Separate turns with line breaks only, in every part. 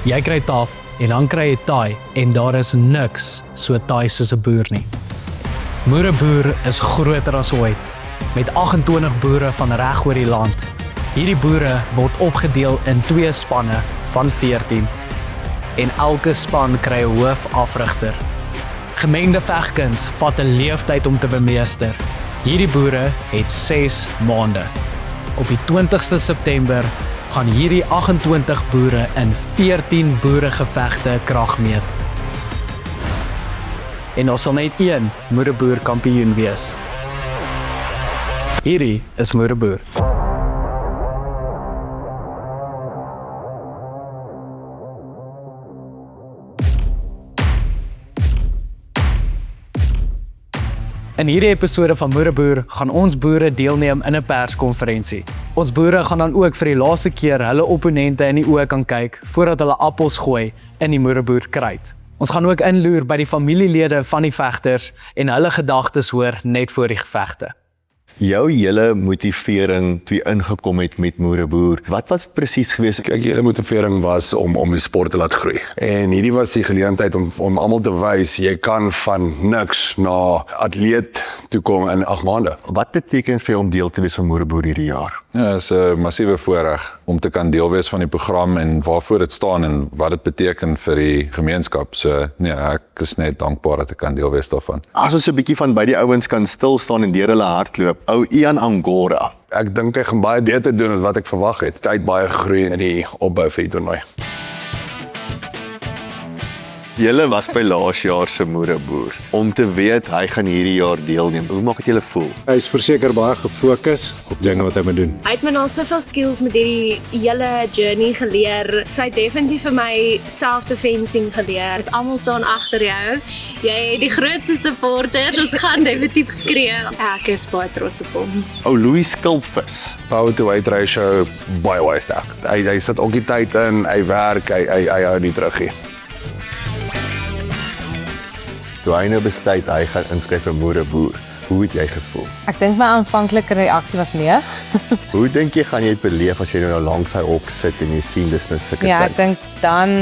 Jy kry taf en dan kry jy taai en daar is niks so taai soos 'n boer nie. Moereboer is groter as ooit, met 28 boere van reg oor die land. Hierdie boere word opgedeel in 2 spanne van 14 en elke span kry 'n hoofafrigter. Gemengde vegkuns vat 'n leeftyd om te bemeester. Hierdie boere het 6 maande. Op die 20ste September gaan hierdie 28 boere in 14 boeregevegte krag meet. En ons sal net een moereboer kampioen wees. Hierdie is Moereboer. In hierdie episode van Moereboer gaan ons boere deelneem in 'n perskonferensie. Ons boere gaan dan ook vir die laaste keer hulle opponente in die oë kan kyk voordat hulle appels gooi in die Moereboer kruit. Ons gaan ook inloer by die familielede van die vegters en hulle gedagtes hoor net voor die gevegte.
Jou hele motivering toe jy ingekom het met Moereboer, wat was dit presies geweest?
Kyk, die hele motivering was om die sport te laat groei. En hierdie was die geleentheid om almal te wys, jy kan van niks na atleet toe kom in 8 maande.
Wat beteken vir jou om deel te wees van Moereboer hierdie jaar?
Ja, dit is 'n massiewe voorreg om te kan deel wees van die program en waarvoor dit staan en wat dit beteken vir die gemeenskap. So nee, ek is net dankbaar dat ek kan deel wees daarvan.
As ons so 'n bietjie van by die ouens kan stil staan en deur hulle hardloop. Ou Ian Angora.
Ek dink hy gaan baie beter doen as wat ek verwag het. Hy het baie gegroei in die opbou vir die toernooi.
Julle was by laas jaar se Moereboer. Om te weet hy gaan hierdie jaar deelneem. Hoe maak dit julle voel?
Hy is verseker baie gefokus op dinge wat hy moet doen.
Hy het my nou soveel skills met hierdie hele journey geleer. So hy het definitief vir my self-defensing geleer. Ons almal staan agter jou. Jy het die grootste supporters. Ons gaan definitief skree. Ek is baie trots op hom.
Ou Louis Skulpvis.
Power to weight ratio baie sterk. Hy sit ook die tyd in, hy werk, hy hou nie terug nie.
Toe hy nou besluit hy gaan inskryf vir Moereboer. Hoe het jy gevoel?
Ek dink my aanvanklike reaksie was nee.
Hoe dink jy gaan jy dit beleef as jy nou langs hy hok sit en jy sien dis nou sulke
Ja,
tyd?
ek dink dan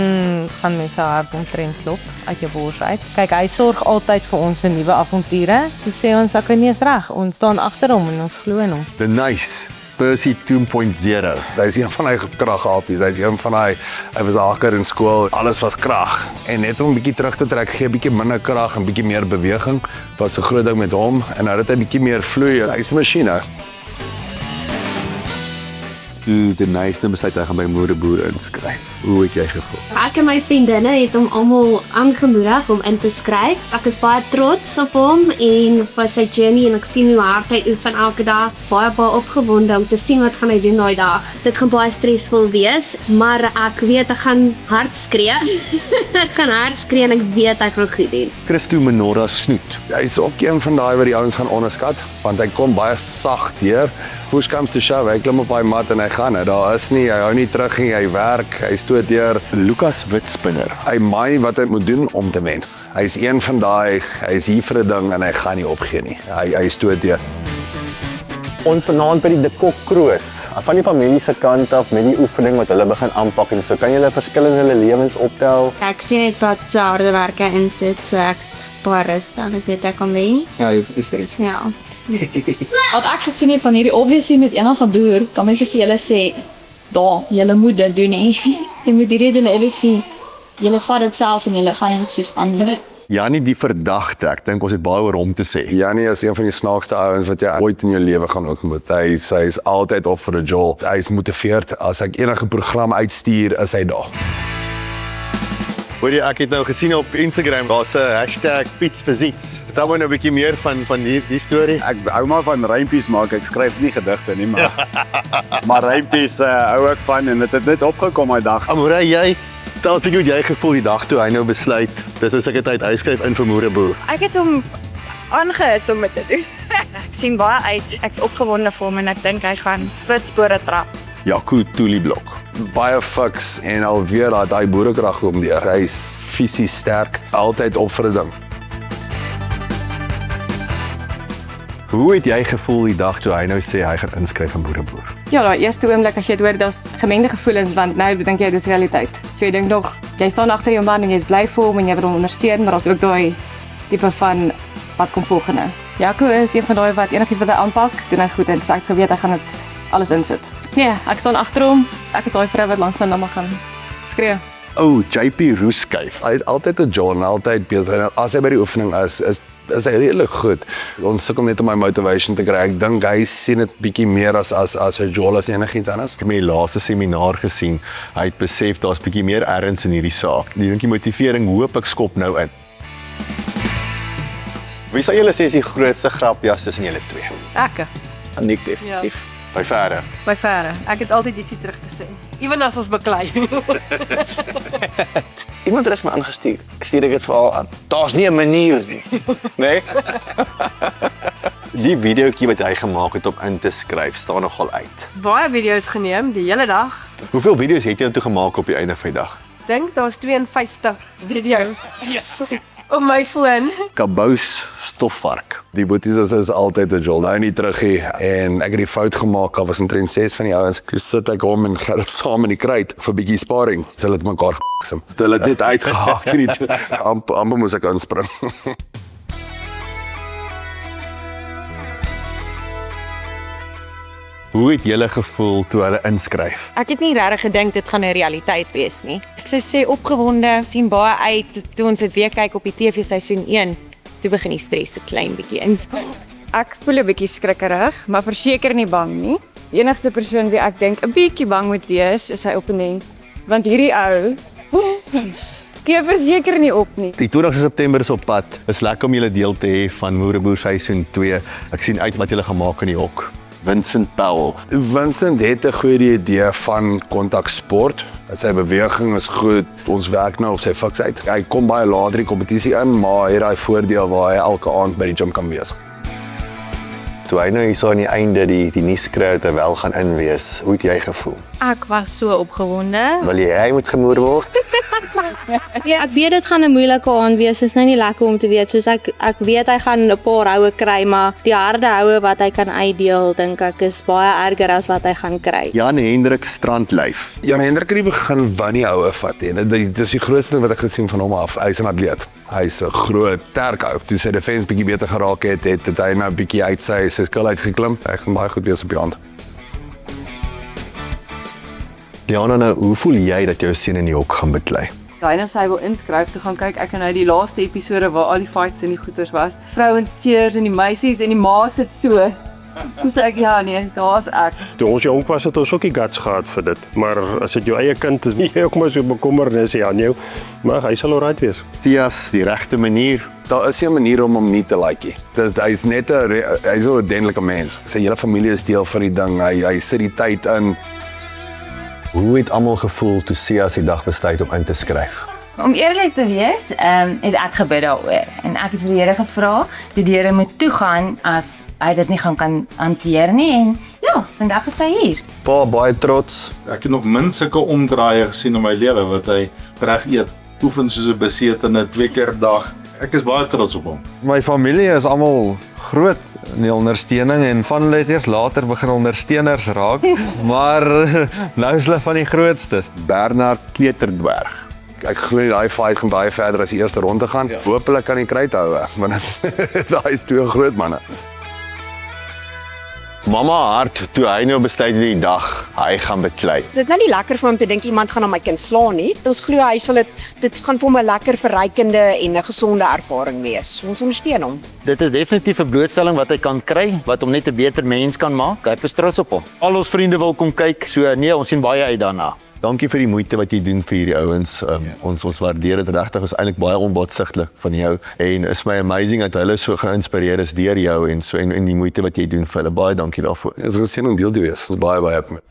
gaan mense hart omtrent klop uit jou bors uit. Kyk, hy sorg altyd vir ons vir nuwe avonture. So sê ons ek is reg. Ons staan agter hom en ons glo in hom.
Denise, Percy 2.0.
Hy is een van hy kragapies, hy is een van hy was haker in skool, alles was krag. En net om 'n bietjie terug te trek, gee 'n bietjie minder krag en 'n bietjie meer beweging, was 'n groot ding met hom en nou het hy 'n bietjie meer vloei, hy is 'n masjiene.
Toe Denise besluit hy gaan by Moereboer inskryf. Hoe het jy gevoel?
Ek en my vriendinne het hom almal aangemoedig om in te skryf. Ek is baie trots op hom en vir sy journey en ek sien hoe hard hy oefen elke dag. Baie opgewonde om te sien wat gaan hy doen daai dag. Dit gaan baie stresvol wees, maar ek weet ek gaan hard skree. Ek gaan hard skree en ek weet hy gaan goed doen.
Christo Menora Snoet.
Hy is ook een van daai wat die ouens gaan onderskat, want hy kom baie sag deur. Push comes to shove, hy klim op hy mat en hy gaan. Daar is nie, hy hou nie terug nie, hy werk, hy stoot deur.
Lucas Witspinner.
Hy maai wat hy moet doen om te wen. Hy is een van daai, hy is hier vir 'n ding en hy gaan nie opgee nie. Hy stoot deur.
Ons vanaand by die De Kok Kroos. Van die familie se kant af met die oefening wat hulle begin aanpak en so kan julle verskillende lewens optel.
Ek sien net wat se harde werk in sit, so ek's baie rustig en ek weet ek kan wen.
Ja, jy is steeds.
Ja.
Wat ek gesien het van hierdie obviously met enige boer, kan mense vir julle sê, daar, julle moet dit doen nie. Jy moet hierdie doen obviously. Julle vat dit self en julle gaan dit soos ander.
Janie die verdagte, ek dink ons het baie oor hom te sê.
Janie is een van die snaakste ouens wat jy ooit in jou lewe gaan ontmoet. Hy is altyd op vir 'n jol. Hy is motiveerd. As ek enige program uitstuur, is hy daar.
Hoor jy, ek het nou gesien op Instagram, daar's 'n #PietsVisits. Vertel my nou 'n bietjie meer van die storie.
Ek hou maar van rympies maak. Ek skryf nie gedigte nie, maar maar rympies hou ek van en dit het net opgekom daai dag.
Amore, jy tel vir hoe jy gevoel die dag toe hy nou besluit. Dis is seker tyd uitskryf in vir Moereboer.
Ek het hom aangehits om dit te doen. Ek sien baie uit. Ek's opgewonde vir hom en ek dink hy gaan voetspore trap.
Jaco Toolieblok.
Baie fiks en alweer dat hy boerekrag kom deur. Hy is fisies sterk, altyd op vir 'n ding.
Hoe het jy gevoel die dag toe hy nou sê hy gaan inskryf vir Moereboer?
Ja, daai eerste oomblik as jy dit hoor, daar's gemengde gevoelens want nou dink jy dis realiteit. So jy dink nog, jy staan agter jou man en jy's bly vir hom en jy wil hom ondersteun, maar daar's ook daai tipe van wat kom volgende. Jaco is een van daai wat enigiets wat hy aanpak, doen hy goed en so ek geweet hy gaan dit alles insit. Nee, ek staan agter hom. Ek het daai vrou wat langs my mamma gaan skree.
JP Roeskyf.
Hy het altyd 'n journal, altyd besig. As hy by die oefening is hy redelijk goed. Ons sukkel net om my motivation te kry. Ek dink hy sien dit bietjie meer as 'n journal as enigiets anders.
Ek het my laaste seminaar gesien. Hy het besef daar's bietjie meer erns in hierdie saak. Die dinkie motivering hoop ek skop nou in. Wie sal julle sê is die grootste grapjas tussen julle twee?
Ek.
Nik definitief. Ja. By verre.
By verre. Ek het altyd ietsie terug te sê. Ewen as ons beklei.
Iemand het my aangestuur. Ek stuur dit vir al aan. Daar's nie 'n manier nie. Nee.
Die videoetjie wat hy gemaak het om in te skryf staan nogal uit.
Baie video's geneem die hele dag.
Hoeveel video's het jy toe gemaak op die einde van die dag?
Dink daar's 52 video's. Yes. Op my foon.
Kabous stofvark.
Die boeties is altyd 'n jol. Nou nie terug nie. En ek het die fout gemaak. Al was omtrent 6 van die ouens. Toe sit ek hom en Gerrit saam in die kruit vir 'n bietjie sparring. Hulle het mekaar gesim. Hulle het dit uitgehaak en amper moes ek inspring.
Hoe het julle gevoel toe hulle inskryf?
Ek het nie regtig gedink dit gaan 'n realiteit wees nie. Ek sou sê opgewonde, sien baie uit toe ons dit weer kyk op die TV seisoen 1. Toe begin die stres 'n klein bietjie inskop.
Ek voel 'n bietjie skrikkerig, maar verseker nie bang nie. Die enigste persoon wie ek dink 'n bietjie bang moet wees, is sy opponent, want hierdie ou gee verseker nie op nie.
Die 20 September is op pad. Is lekker om julle deel te hê van Moereboer seisoen 2. Ek sien uit wat julle gemaak in die hok. Vincent Powell.
Vincent het 'n goeie idee van kontaksport. Sy beweging is goed. Ons werk nou op sy fiksheid. Hy kom baie later die kompetisie in, maar hy het daai voordeel waar hy elke aand by die gym kan wees. Toe hy nou hier so aan die einde die nuuskry wel gaan inwees, hoe het jy gevoel?
Ek was so opgewonde.
Wil jy moet gemoer word?
Ja, ek weet dit gaan 'n moeilike aand wees. Dit is nou nie lekker om te weet soos ek weet hy gaan 'n paar houe kry, maar die harde houe wat hy kan uitdeel, dink ek is baie erger as wat hy gaan kry.
Jan Hendrik Strandlyf.
Jan Hendrik het die begin van die houe vat en dit is die grootste ding wat ek gesien van hom af. Hy's 'n atleet. Hy's 'n groot, sterk ou. Toe sy defense bietjie beter geraak het hy nou bietjie uit sy skill uitgeklim. Hy gaan baie goed wees op die hand.
Diana, nou, hoe voel jy dat jou seun in die hok gaan beklei?
Daai sy wil inskryf te gaan kyk. Ek en hy die laaste episode waar al die fights en die goeters was. Vrouens cheers en die meisies en die ma sit so. Hoe sê ek ja nee, daar's ek.
Toe ons jonk was het ons ook die guts gehad vir dit. Maar as dit jou eie kind is, nie jy ook maar so bekommernis aan jou. Maar hy sal alright wees.
Tias, die regte manier.
Daar is 'n manier om hom nie te like nie. Hy's net hy's 'n ordentlike mens. Sy hele familie is deel van die ding. Hy sit die tyd in.
Hoe het almal gevoel toe Sias die dag besluit om in te skryf?
Om eerlik te wees, het ek gebid daaroor en ek het vir die Here gevra, die deure moet toegaan as hy dit nie gaan kan hanteer nie en ja, vandag is hy hier.
Pa, baie trots.
Ek het nog min sulke omdraaie gesien in my lewe wat hy reg eet, oefen soos 'n besetene 2 keer 'n dag. Ek is baie trots op hom.
My familie is almal groot in die ondersteuning en van hulle het eers later begin ondersteuners raak, maar nou is hulle van die grootstes.
Bernard Kleuterdwerg.
Ek glo daai fight gaan baie verder as die eerste ronde gaan. Ja. Hoopelik kan hy kruit hou, want daai is 2 groot manne. Mama hart toe hy nou besluit die dag hy gaan beklei.
Dit is nou nie lekker vir hom te dink iemand gaan my kind slaan nie. Ons glo hy sal dit gaan vir hom 'n lekker verrykende en 'n gesonde ervaring wees. Ons ondersteun hom.
Dit is definitief 'n blootstelling wat hy kan kry, wat hom net 'n beter mens kan maak. Hy is trots op hom. Al ons vriende wil kom kyk, so nee, ons sien baie uit daarna.
Dankie vir die moeite wat jy doen vir hierdie ouens. Ons waardeer dit regtig. Is eintlik baie onbotsiglik van jou en is my amazing dat hulle so geïnspireer is deur jou en so en die moeite wat jy doen vir hulle. Baie dankie daarvoor. Dit is geseën om deel te wees. Ons is baie happy met.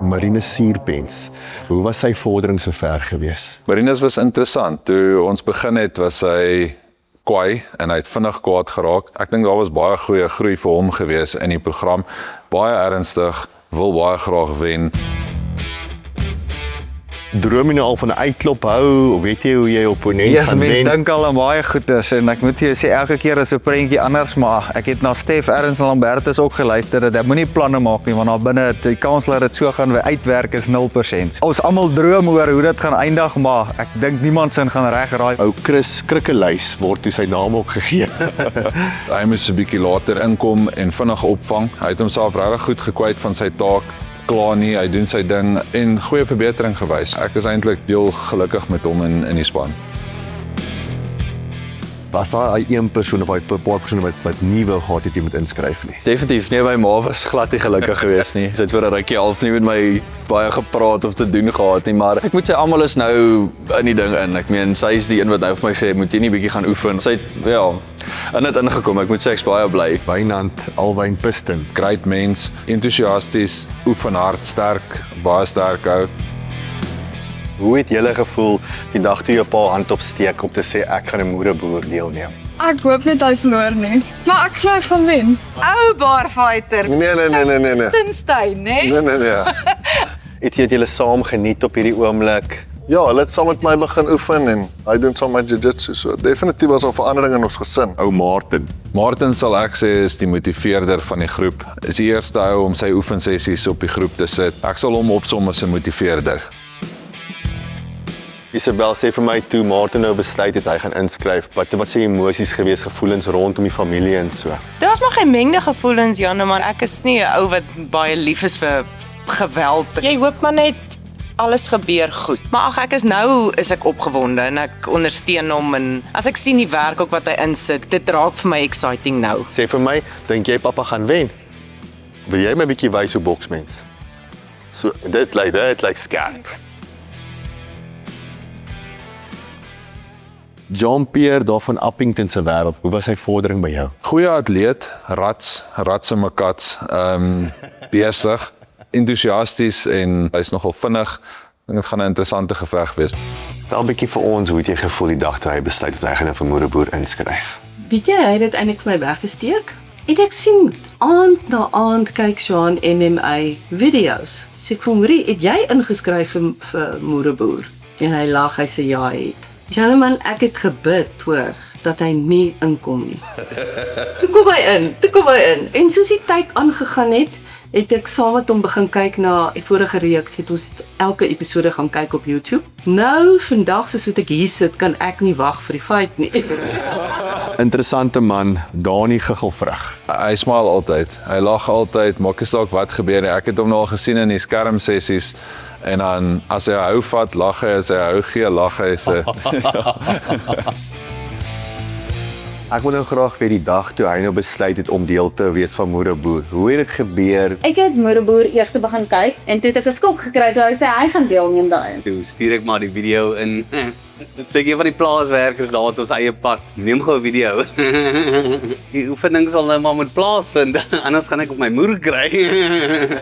Marinus Suurpens, hoe was sy vordering so ver gewees?
Marinus was interessant. Toe ons begin het, was hy kwaai en hy het vinnig kwaad geraak. Ek dink daar was baie goeie groei vir hom gewees in die program. Baie ernstig, wil baie graag wen.
Droom jy nou al van 'n uitklop hou of weet jy hoe jy opponent
Ja,
gaan
mense
wen?
dink al aan baie goeders en ek moet vir jou sê elke keer is 'n prentjie anders, maar ek het na Stef Ernst en Lambertus ook geluister dat ek moenie planne maak nie want daar binne die kans dat dit so gaan uitwerk is 0%. Ons almal droom oor hoe dit gaan eindig, maar ek dink niemand sin gaan reg raai.
Ou Chris Krikkelys word toe sy naam ook gegee.
Hy moes 'n bietjie later inkom en vinnig opvang. Hy het homself regtig goed gekwyt van sy taak. Klaar nie, hy doen sy ding en goeie verbetering gewys. Ek is eintlik heel gelukkig met hom in die span.
Was daar een persoon of 'n paar persone wat nie wou gehad het jy moet inskryf nie?
Definitief nie, my ma was glad nie gelukkig geweest nie. Sy het vir 'n rukkie half nie met my baie gepraat of te doen gehad nie, maar ek moet sê almal is nou in die ding in. Ek meen sy is die een wat nou vir my sê moet jy nie bietjie gaan oefen. Sy het in dit ingekom. Ek moet sê ek's baie bly.
Wynand Alwyn Piston,
great mens, entoesiasties, oefen hard, sterk, baie sterk ou.
Hoe het julle gevoel die dag toe jy 'n pa hand opsteek om te sê ek gaan 'n moereboer deelneem?
Ek hoop net hy verloor nie, maar ek glo hy gaan wen. Ou barfighter.
Nee.
Stinstein, né?
Nee. Het julle saam geniet op hierdie oomblik?
Ja, hulle het saam met my begin oefen en hy doen saam met jiu-jitsu. So definitief was 'n verandering in ons gesin.
Ou Martin.
Martin sal ek sê is die motiveerder van die groep. Is die eerste ou om sy oefensessies op die groep te sit. Ek sal hom opsom as 'n motiveerder.
Isabel sê vir my toe Martin nou besluit het hy gaan inskryf. Wat sê emosies gewees, gevoelens rondom die familie en so.
Daar was maar gemengde gevoelens, Janne, maar ek is nie 'n ou wat baie lief is vir geweld. Jy hoop maar net alles gebeur goed. Maar ag ek is ek opgewonde en ek ondersteun hom en as ek sien die werk ook wat hy insit, dit raak vir my exciting nou.
Sê vir my, dink jy pappa gaan wen? Wil jy my 'n bietjie wys hoe boks mens? So dit lyk skerp. Jean-Pierre daar van Appington se wêreld. Hoe was sy vordering by jou?
Goeie atleet, rats en makats, besig, entoesiasties en hy's nogal vinnig. Ek dink dit gaan 'n interessante geveg wees.
Tel 'n bietjie vir ons hoe het jy gevoel die dag toe hy besluit dat hy gaan vir moereboer inskryf?
Weet jy, hy het dit eintlik vir my weggesteek. En ek sien aand na aand kyk Sean MMA video's. Sê ek vir hom, "Hoorie, het jy ingeskryf vir moereboer?" En hy lag, hy sê ja, hy het. Ja man, ek het gebid hoor dat hy nie inkom nie. Toe kom hy in. En soos die tyd aangegaan het ek saam met hom begin kyk na die vorige reeks. Het ons elke episode gaan kyk op YouTube. Nou vandag soos ek hier sit, kan ek nie wag vir die fight nie.
Interessante man, Dani Guggelvrug.
Hy smaal altyd. Hy lag altyd, maak nie saak wat gebeur nie. Ek het hom nou al gesien in die skermsessies. En dan as hy hou vat, lag hy, as hy hou gee, lag hy.
Ek wil nou graag weet die dag toe hy nou besluit het om deel te wees van Moereboer. Hoe het dit gebeur?
Ek het Moereboer eers begin kyk en toe het ek 'n skok gekry toe hy sê hy gaan deelneem daarin.
Toe stuur ek maar die video in. Dit sê een van die plaaswerkers daar het ons eie pad. Neem gou 'n video. Die oefening sal nou maar moet plaasvind, anders gaan ek op my moer kry.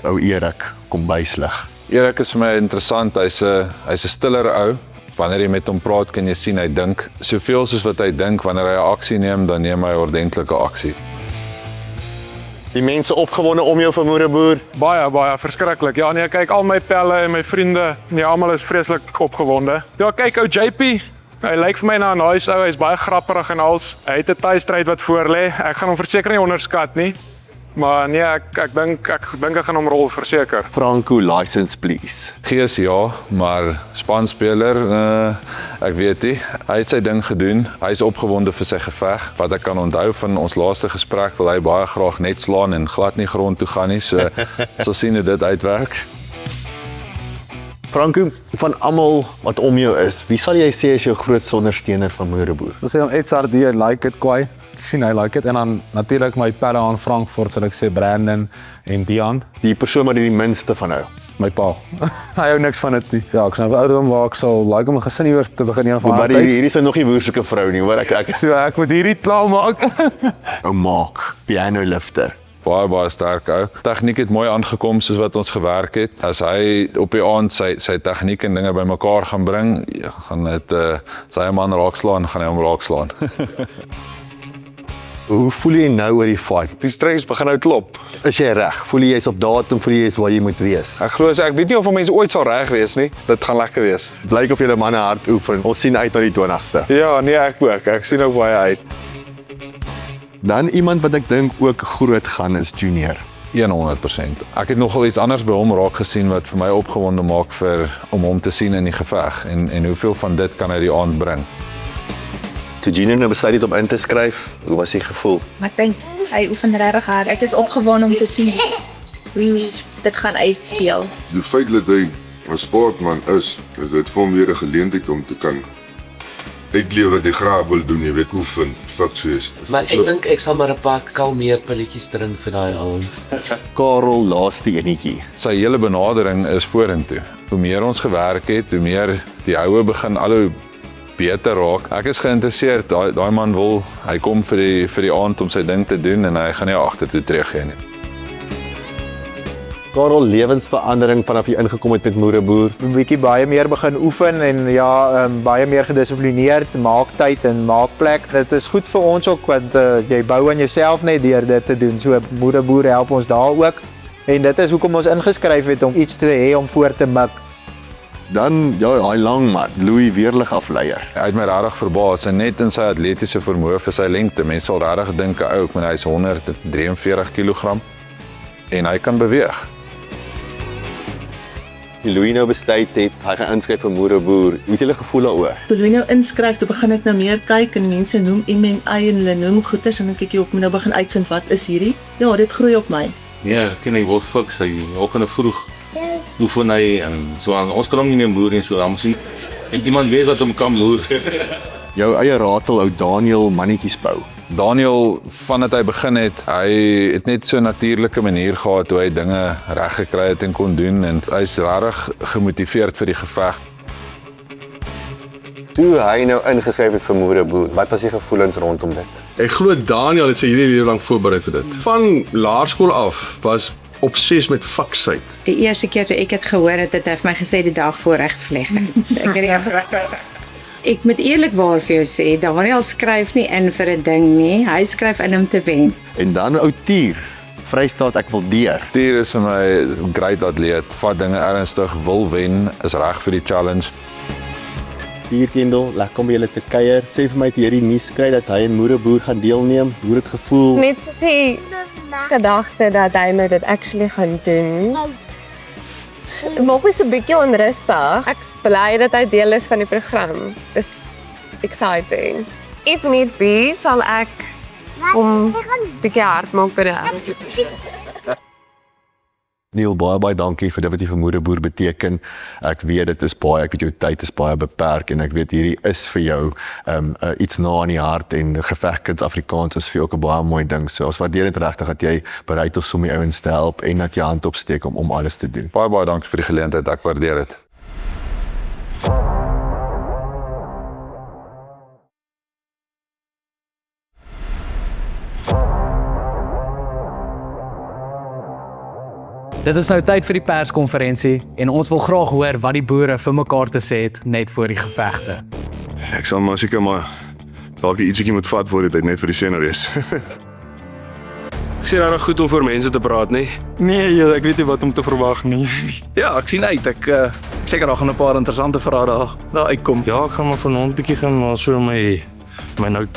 Ou Erik, kom byslig.
Erik is vir my interessant, hy's 'n stiller ou. Wanneer jy met hom praat, kan jy sien hy dink soveel soos wat hy dink. Wanneer hy 'n aksie neem, dan neem hy ordentlike aksie.
Die mense opgewonde om jou vir Moereboer?
Baie verskriklik. Ja nee, kyk al my pelle en my vriende, nee, almal is vreeslik opgewonde. Ja, kyk ou JP. Hy lyk vir my na 'n nice ou, hy's baie grapperig en als. Hy het 'n tuistryd wat voor lê. Ek gaan hom verseker nie onderskat nie. Maar nee, ek dink ek gaan hom rol verseker.
Franco, license please.
Gees ja, maar spanspeler, ek weet nie. Hy het sy ding gedoen. Hy's opgewonde vir sy geveg. Wat ek kan onthou van ons laaste gesprek, wil hy baie graag net slaan en glad nie grond toe gaan nie. So sal sien hoe dit uitwerk.
Franco, van almal wat om jou is, wie sal jy sê is jou grootste ondersteuner van Moereboer?
Ons sê hom SRD, I like it kwai. Ek sien hy like it en dan natuurlik my pelle aan Frankfurt, sal ek sê Brandon en Dion.
Die persoon wat die minste van hou.
My pa. Hy hou niks van dit nie. Ja, ek snap ouderdom waar ek sal like om 'n gesin iewers te begin een van
haar tyd. Maar hierdie is nog nie woerseke vrou nie, hoor ek.
So ek moet hierdie klaar maak.
Ou Mark, piano lifter.
Baie sterk ou. Tegniek het mooi aangekom soos wat ons gewerk het. As hy op die aand sy tegniek en dinge bymekaar gaan bring, gaan dit sy 'n man raakslaan, gaan hy hom raakslaan.
Hoe voel jy nou oor die fight?
Die stress begin nou klop.
Is jy reg? Voel jy jy's op datum, voel jy jy's waar jy moet wees?
Ek glo ek weet nie of mense ooit sal reg wees nie. Dit gaan lekker wees.
Dit lyk of jy manne hard oefen. Ons sien uit na die 20ste.
Ja, nee, ek ook. Ek sien ook baie uit.
Dan iemand wat ek dink ook groot gaan is Junior.
100%. Ek het nogal iets anders by hom raak gesien wat vir my opgewonde maak om hom te sien in die geveg en hoeveel van dit kan hy die aand bring.
Toe Junior nou besluit het om in te skryf, hoe was die gevoel?
Maar ek dink hy oefen regtig hard. Ek is opgewonde om te sien hoe dit gaan uitspeel.
Die feit dat hy 'n sportman is dit vir hom weer 'n geleentheid om te kan uitleef wat hy graag wil doen, jy weet, oefen, fiksues.
Maar ek dink ek sal maar 'n paar kalmeerpilletjies drink vir daai ouens.
Karel, laaste enetjie.
Sy hele benadering is vorentoe. Hoe meer ons gewerk het, hoe meer die houe begin al hoe beter raak. Ek is geïnteresseerd, daai man hy kom vir die aand om sy ding te doen en hy gaan nie agtertoe teruggee nie.
Karel, lewensverandering vanaf jy ingekom het met Moereboer.
'n Bietjie baie meer begin oefen en ja, baie meer gedissiplineerd, maak tyd en maak plek. Dit is goed vir ons ook want jy bou aan jouself net deur dit te doen. So Moereboer help ons daar ook. En dit is hoekom ons ingeskryf het om iets te hê om voor te mik.
Dan ja, hy lang maar Louis Weerlig afleier.
Hy het my regtig verbaas en net in sy atletiese vermoë vir sy lengte. Mense sal regtig dink 'n ou, maar hy's 143 kg en hy kan beweeg.
Die Louis nou besluit het, hy gaan inskryf vir Moereboer. Hoe het julle gevoel daaroor?
Toe Louis nou inskryf, toe begin ek nou meer kyk en mense noem MMA en hulle noem goeders en dan kyk jy op nou begin uitvind wat is hierdie? Ja, dit groei op my.
Ja, ken hy word fiks, hy ook in 'n vroeg oefen hy en so aan. Ons kan hom nie meer moer nie, so dan moet iemand weet wat hom kan moer.
Jou eie ratel ou Daniel mannetjies bou.
Daniel, vandat hy begin het, hy het net so 'n natuurlike manier gehad hoe hy dinge reg gekry het en kon doen en hy's regtig gemotiveerd vir die geveg.
Toe hy nou ingeskryf het vir Moereboer, wat was die gevoelens rondom dit?
Ek glo Daniel het sy hele lewe lank voorberei vir dit. Van laerskool af was obses met fiksheid.
Die eerste keer toe ek het gehoor het hy vir my gesê die dag voor reg gevleg. Ek moet eerlikwaar vir jou sê, Daniel skryf nie in vir 'n ding nie, hy skryf in om te wen.
En dan ou Tier, Vrystaat ek wil deur.
Tier is vir my 'n great atleet, vat dinge ernstig, wil wen, is reg vir die challenge.
Tier Kendall, lekker om by julle te kuier. Sê vir my het hierdie nuus kry dat hy en Moereboer gaan deelneem. Hoe het dit gevoel?
Net sê gedag sê dat hy nou dit actually gaan doen. Dit maak my so 'n bietjie onrustig. Ek's bly dat hy deel is van die program. Dis exciting. If need be, sal ek om bietjie hard maak by die
Neil, baie dankie vir dit wat jy vir Moereboer beteken. Ek weet dit is baie, ek weet jou tyd is baie beperk en ek weet hierdie is vir jou iets na aan die hart en gevegkids Afrikaans is vir jou ook 'n baie mooi ding. So ons waardeer dit regtig dat jy bereid is om die ouens te help en dat jy hand opsteek om alles te doen.
Baie dankie vir die geleentheid, ek waardeer dit.
Dit is nou tyd vir die perskonferensie en ons wil graag hoor wat die boere vir mekaar te sê het net voor die gevegte.
Ek sal maar seker maar dalk ietsiekie moet vat voor dit net vir die scenaries.
Ek sien nou goed om voor mense te praat, nie?
Nee, ek weet nie wat om te verwag nie.
Ja, ek sien uit. Ek seker daar gaan 'n paar interessante vrae daar uitkom.
Ja, ek gaan maar vanaand bietjie gaan so my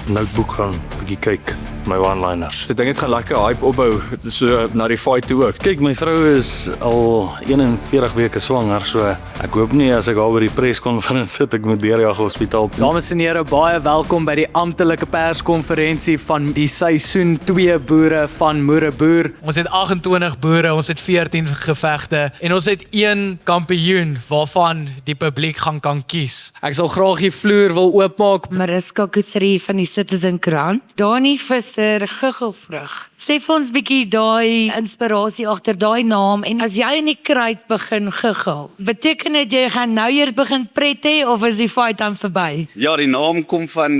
notebook gaan bietjie kyk. My one-liners.
Ek dink dit gaan lekker hype opbou so na die fight toe ook.
Kyk, my vrou is al 41 weke swanger, so ek hoop nie as ek haar by die perskonferensie sit ek moet deurjag hospitaal.
Dames en here, baie welkom by die amptelike perskonferensie van die seisoen 2 boere van Moereboer. Ons het 28 boere, ons het 14 gevegte en ons het 1 kampioen waarvan die publiek gaan kan kies. Ek sal graag die vloer wil oopmaak.
Mariska Kutseri van die Citizen Krant. Dani Guggelvrug. Sê vir ons bietjie daai inspirasie agter daai naam en as jy in die kruit begin guggel, beteken dit jy gaan nou eers begin pret hê of is die fight dan verby?
Ja, die naam kom van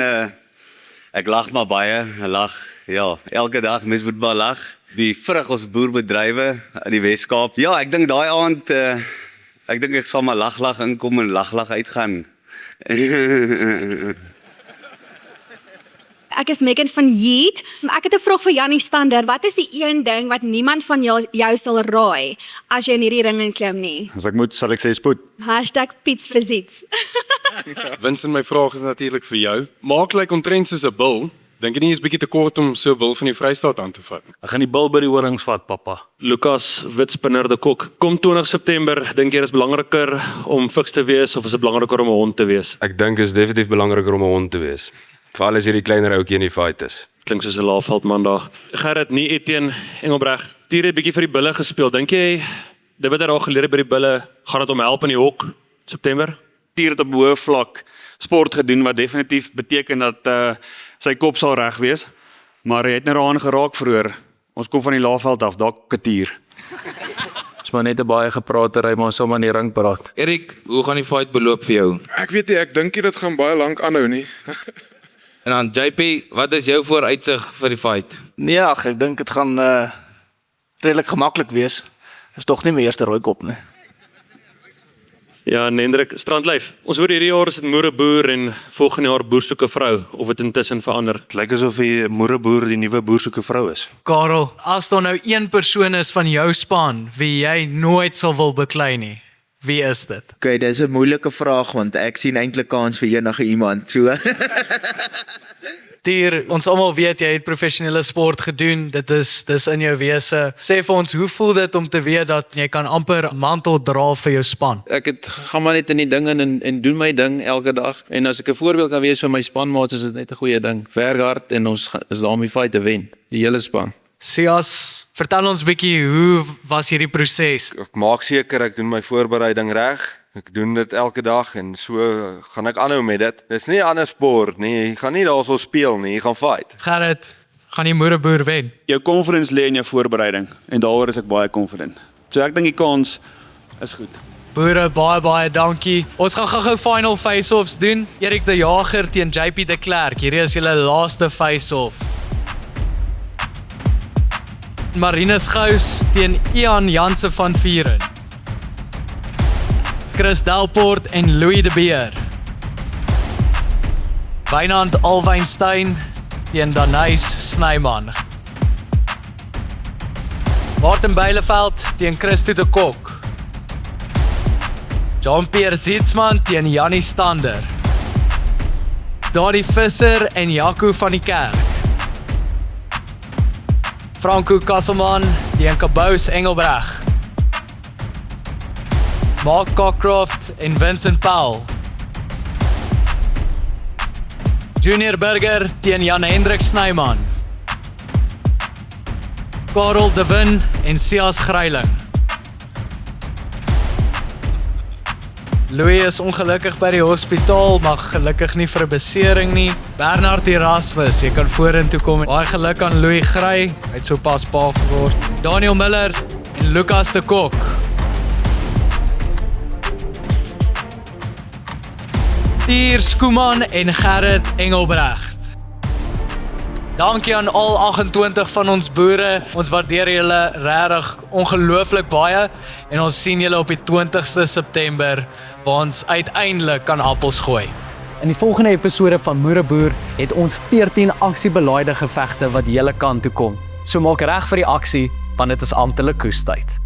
ek lag maar baie, lag. Ja, elke dag mens moet maar lag. Die vrug ons boerbedrywe in die Weskaap. Ja, ek dink daai aand ek dink ek sal maar lag inkom en lag uitgaan.
Ek is Megan van Yeet. Ek het 'n vraag vir Jannie Stander. Wat is die een ding wat niemand van jou sal raai as jy in hierdie ring klim nie?
As ek moet, sal ek sê spoed.
#Pietsvisits.
Vincent, my vraag is natuurlik vir jou. Maak lyk omtrent soos 'n bil. Dink jy nie is bietjie te kort om so 'n bil van die Vrystaat aan te vat?
Ek gaan die bil by die horings vat, pappa.
Lucas Witspinner de Kok. Kom 20 September, dink jy dit is belangriker om fiks te wees of is dit belangriker om 'n hond te wees?
Ek dink is definitief belangriker om 'n hond te wees. Veral as hierdie kleiner ouetjie in die fight is.
Klink soos 'n Laafveld mandag. Gerrit, nie Etienne Engelbreg. Tiere het bietjie vir die bulle gespeel. Dink jy dit wat hy daar geleer het by die bulle gaan dit hom help in die hok September?
Tier het op hoë vlak sport gedoen wat definitief beteken dat sy kop sal reg wees, maar hy het nou daaraan geraak vroeër. Ons kom van die Laafveld af, dalk 'n tier.
Is maar net 'n baie gepraatery, maar sommer in die ring praat.
Erik, hoe gaan die fight beloop vir jou?
Ek weet nie, ek dink dit gaan baie lank aanhou nie.
En dan JP, wat is jou vooruitsig vir die fight?
Nee, ag, ek dink dit gaan redelik gemaklik wees. Is tog nie my eerste rooi kop nie.
Ja, en Hendrik, Strandlyf. Ons hoor hierdie jaar is dit Moereboer en volgende jaar Boer soek 'n vrou, of dit intussen verander.
Het lyk asof die Moereboer die nuwe Boer soek 'n vrou is.
Karel, as daar nou een persoon is van jou span wie jy nooit sal wil beklei nie, wie is dit?
Okay, dis 'n moeilike vraag want ek sien eintlik kans vir enige iemand. So
Tier, ons almal weet jy het professionele sport gedoen, dis in jou wese. Sê vir ons, hoe voel dit om te weet dat jy kan amper 'n mantel dra vir jou span?
ek gaan maar net in die ding en doen my ding elke dag. En as ek 'n voorbeeld kan wees vir my spanmaats, is dit net 'n goeie ding. Werk hard en ons is daar om die fight te wen, die hele span.
Sias, vertel ons bietjie, hoe was hierdie proses?
Ek maak seker ek doen my voorbereiding reg. Ek doen dit elke dag en so gaan ek aanhou met dit. Dis nie 'n ander sport nie. Jy gaan nie daarso speel nie, jy gaan fight.
Gerrit, gaan die Moereboer wen?
Jou confidence lê in jou voorbereiding en daaroor is ek baie confident. So ek dink die kans is goed.
Boere, baie dankie. Ons gaan gou final face-offs doen. Erik de Jager teen JP de Klerk. Hierdie is julle laaste face-off. Marinus Gous teen Ian Janse van Vuren. Chris Delport en Louis de Beer. Wynand Alwynstein teen Danys Snyman. Martin Beileveld teen Christo de Kok. Jean-Pierre Zietsman teen Jannie Stander. Daardie Visser en Jaco van die Kerk. Franco Kasselman teen Kabous Engelbreg. Mark Cockcroft en Vincent Paul. Junior Burger teen Jan Hendrik Snyman. Karel de Win en Sias Greiling. Louis is ongelukkig by die hospitaal, maar gelukkig nie vir 'n besering nie. Bernard Erasmus, jy kan vorentoe kom. Baie geluk aan Louis Grey, hy het sopas pa geword. Daniel Miller en Lucas de Kok. Tier Skuman en Gerrit Engelbregt. Dankie aan al 28 van ons boere. Ons waardeer julle regtig ongelooflik baie en ons sien julle op die 20ste September waar ons uiteindelik kan appels gooi. In die volgende episode van Moereboer het ons 14 aksiebelaaide gevegte wat julle kant toe kom. So maak reg vir die aksie want dit is amptelik koestyd.